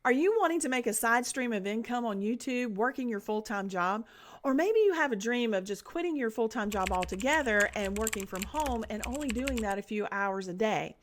Are you wanting to make a side stream of income on YouTube, working your full-time job? Or maybe you have a dream of just quitting your full-time job altogether and working from home and only doing that a few hours a day.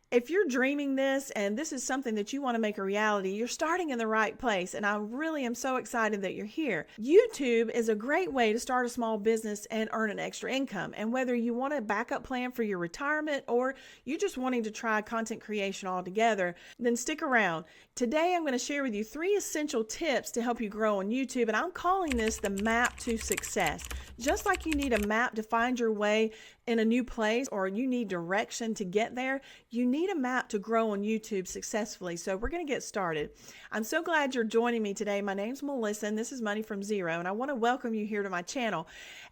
If you're dreaming this and this is something that you want to make a reality, you're starting in the right place. And I really am so excited that you're here. YouTube is a great way to start a small business and earn an extra income. And whether you want a backup plan for your retirement or you're just wanting to try content creation altogether, then stick around. Today, I'm going to share with you 3 essential tips to help you grow on YouTube. And I'm calling this the map to success. Just like you need a map to find your way in a new place, or you need direction to get there, you need a map to grow on YouTube successfully. So we're going to get started. I'm so glad you're joining me today. My name's Melissa and this is Money from Zero, and I want to welcome you here to my channel.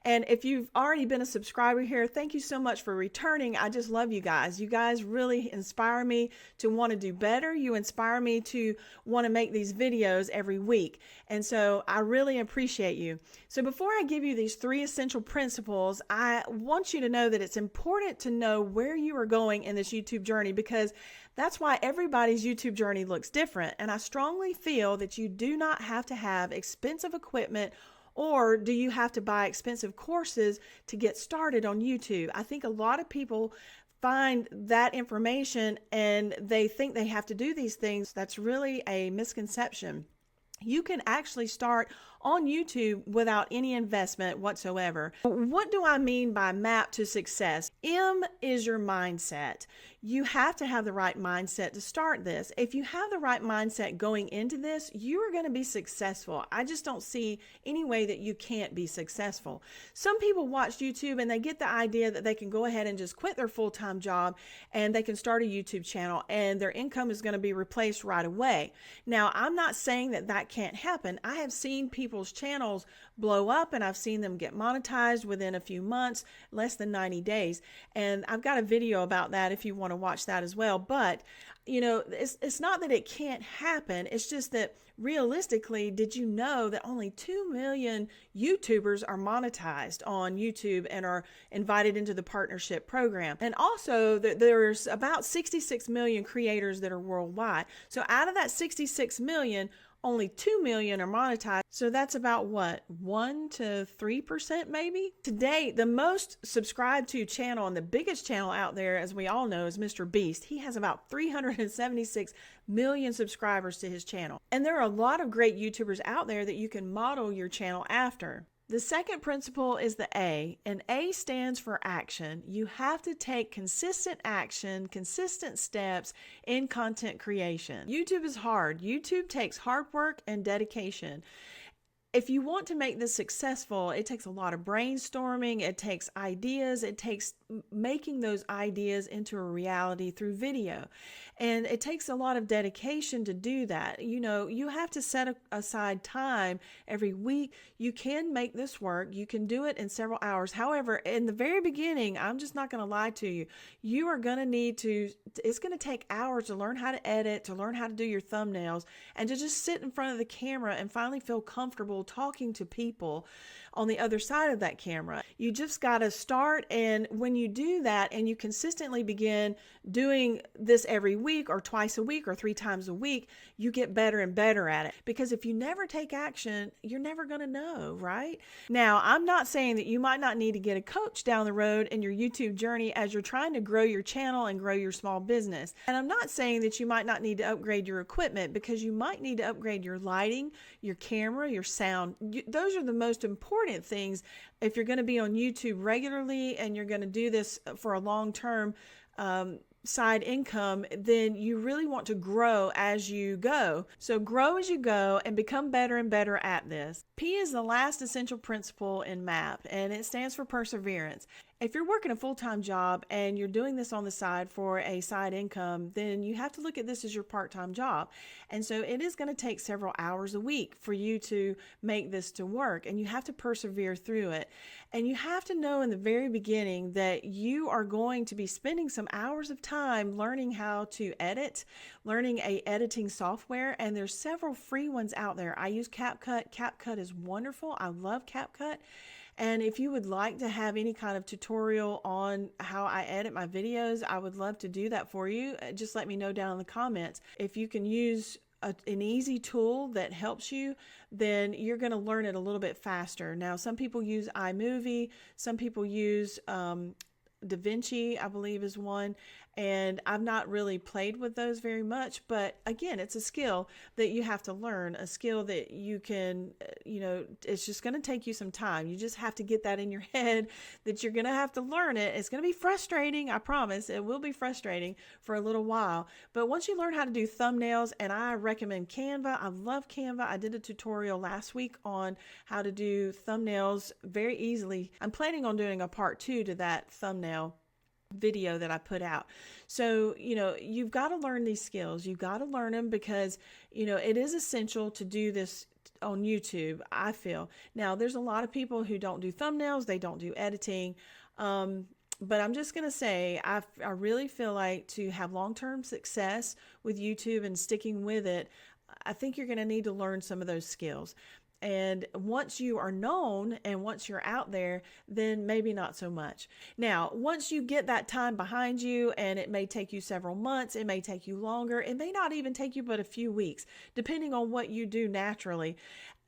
And if you've already been a subscriber here, thank you so much for returning. I just love you guys. You guys really inspire me to want to do better. You inspire me to want to make these videos every week. And so I really appreciate you. So before I give you these 3 essential principles, I want you to know that it's important to know where you are going in this YouTube journey, because that's why everybody's YouTube journey looks different. And I strongly feel that you do not have to have expensive equipment, or do you have to buy expensive courses to get started on YouTube. I think a lot of people find that information and they think they have to do these things. That's really a misconception. You can actually start on YouTube without any investment whatsoever. What do I mean by map to success? M is your mindset. You have to have the right mindset to start this. If you have the right mindset going into this, you are going to be successful. I just don't see any way that you can't be successful. Some people watch YouTube and they get the idea that they can go ahead and just quit their full-time job and they can start a YouTube channel and their income is going to be replaced right away. Now, I'm not saying that that can't happen. I have seen people's channels blow up and I've seen them get monetized within a few months, less than 90 days. And I've got a video about that if you want to watch that as well. But, you know, it's not that it can't happen. It's just that realistically, did you know that only 2 million YouTubers are monetized on YouTube and are invited into the partnership program? And also there's about 66 million creators that are worldwide. So out of that 66 million, only 2 million are monetized. So that's about what, 1 to 3% maybe? Today, the most subscribed to channel and the biggest channel out there, as we all know, is Mr. Beast. He has about 376 million subscribers to his channel. And there are a lot of great YouTubers out there that you can model your channel after. The second principle is the A, and A stands for action. You have to take consistent action, consistent steps in content creation. YouTube is hard. YouTube takes hard work and dedication. If you want to make this successful, it takes a lot of brainstorming, it takes ideas, it takes making those ideas into a reality through video. And it takes a lot of dedication to do that. You know, you have to set aside time every week. You can make this work. You can do it in several hours. However, in the very beginning, I'm just not going to lie to you. You are going to need to, it's going to take hours to learn how to edit, to learn how to do your thumbnails, and to just sit in front of the camera and finally feel comfortable talking to people on the other side of that camera. You just got to start, and when you do that and you consistently begin doing this every week or twice a week or 3 times a week, you get better and better at it. Because if you never take action, you're never going to know, right? Now, I'm not saying that you might not need to get a coach down the road in your YouTube journey as you're trying to grow your channel and grow your small business. And I'm not saying that you might not need to upgrade your equipment, because you might need to upgrade your lighting, your camera, your sound. Those are the most important things if you're going to be on YouTube regularly and you're going to do this for a long-term side income. Then you really want to grow as you go. So grow as you go and become better and better at this. P is the last essential principle in MAP, and it stands for perseverance. If you're working a full-time job and you're doing this on the side for a side income, then you have to look at this as your part-time job. And so it is going to take several hours a week for you to make this to work, and you have to persevere through it. And you have to know in the very beginning that you are going to be spending some hours of time learning how to edit, learning a editing software, and there's several free ones out there. I use CapCut. CapCut is wonderful. I love CapCut. And if you would like to have any kind of tutorial on how I edit my videos, I would love to do that for you. Just let me know down in the comments. If you can use an easy tool that helps you, then you're going to learn it a little bit faster. Now, some people use iMovie, some people use DaVinci, I believe, is one, and I've not really played with those very much, but again, it's a skill that you have to learn, a skill that you can, it's just going to take you some time. You just have to get that in your head that you're going to have to learn it. It's going to be frustrating, I promise. It will be frustrating for a little while, but once you learn how to do thumbnails, and I recommend Canva. I love Canva. I did a tutorial last week on how to do thumbnails very easily. I'm planning on doing a part 2 to that thumbnail video that I put out. So, you've got to learn these skills. You've got to learn them because, it is essential to do this on YouTube, I feel. Now, there's a lot of people who don't do thumbnails. They don't do editing. But I'm just going to say, I really feel like to have long-term success with YouTube and sticking with it, I think you're going to need to learn some of those skills. And once you are known and once you're out there, then maybe not so much. Now, once you get that time behind you, and it may take you several months, it may take you longer, it may not even take you but a few weeks, depending on what you do naturally.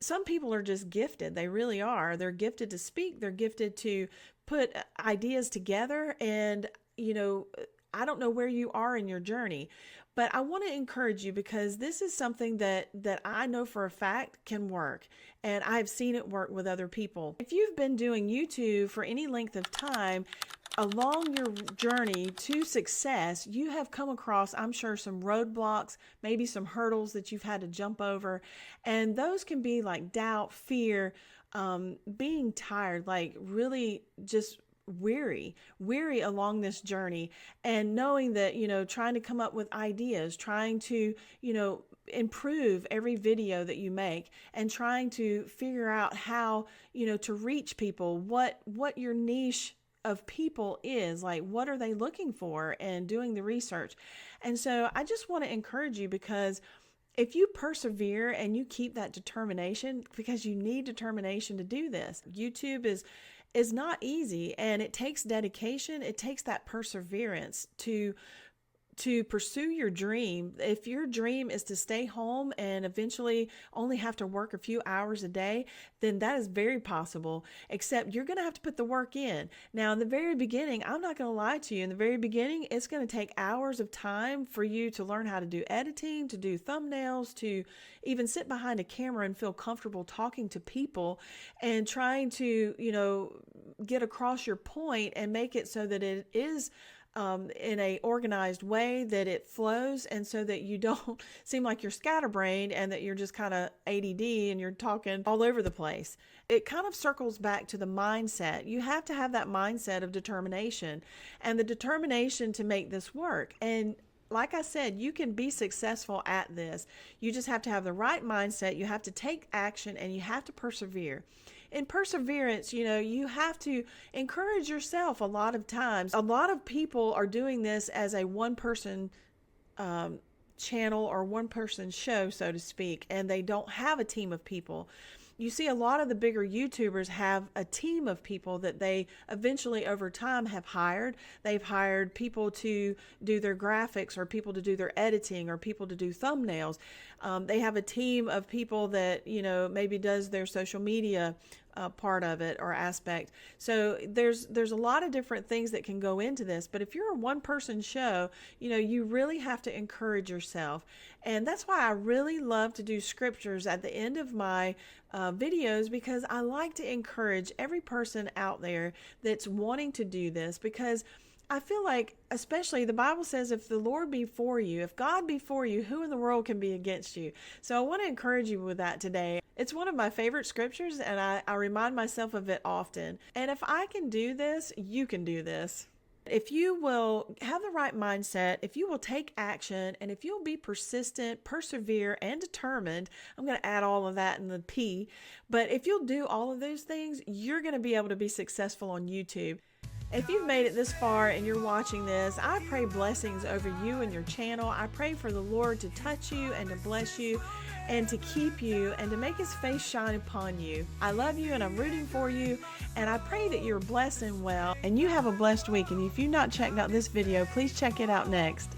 Some people are just gifted. They really are. They're gifted to speak. They're gifted to put ideas together. And, I don't know where you are in your journey, but I want to encourage you because this is something that I know for a fact can work, and I've seen it work with other people. If you've been doing YouTube for any length of time, along your journey to success, you have come across, I'm sure, some roadblocks, maybe some hurdles that you've had to jump over, and those can be like doubt, fear, being tired, like really just weary along this journey, and knowing that, trying to come up with ideas, trying to, improve every video that you make, and trying to figure out how, to reach people, what your niche of people is, like what are they looking for, and doing the research. And so I just want to encourage you, because if you persevere and you keep that determination, because you need determination to do this. YouTube is not easy, and it takes dedication. It takes that perseverance to pursue your dream. If your dream is to stay home and eventually only have to work a few hours a day, then that is very possible, except you're going to have to put the work in. Now, in the very beginning, I'm not going to lie to you, in the very beginning, it's going to take hours of time for you to learn how to do editing, to do thumbnails, to even sit behind a camera and feel comfortable talking to people and trying to, get across your point and make it so that it is in a organized way, that it flows, and so that you don't seem like you're scatterbrained and that you're just kind of ADD and you're talking all over the place. It kind of circles back to the mindset. You have to have that mindset of determination and the determination to make this work. And like I said, you can be successful at this. You just have to have the right mindset. You have to take action, and you have to persevere. In perseverance, you have to encourage yourself a lot of times. A lot of people are doing this as a one-person channel or one-person show, so to speak, and they don't have a team of people. You see, a lot of the bigger YouTubers have a team of people that they eventually over time have hired. They've hired people to do their graphics, or people to do their editing, or people to do thumbnails. They have a team of people that, maybe does their social media part of it or aspect. So there's a lot of different things that can go into this. But if you're a one-person show, you really have to encourage yourself. And that's why I really love to do scriptures at the end of my videos, because I like to encourage every person out there that's wanting to do this, because I feel like, especially the Bible says, if the Lord be for you, if God be for you, who in the world can be against you? So I want to encourage you with that today. It's one of my favorite scriptures, and I remind myself of it often. And if I can do this, you can do this. If you will have the right mindset, if you will take action, and if you'll be persistent, persevere, and determined, I'm going to add all of that in the P, but if you'll do all of those things, you're going to be able to be successful on YouTube. If you've made it this far and you're watching this, I pray blessings over you and your channel. I pray for the Lord to touch you and to bless you and to keep you and to make his face shine upon you. I love you, and I'm rooting for you, and I pray that you're blessed and well, and you have a blessed week. And if you've not checked out this video, please check it out next.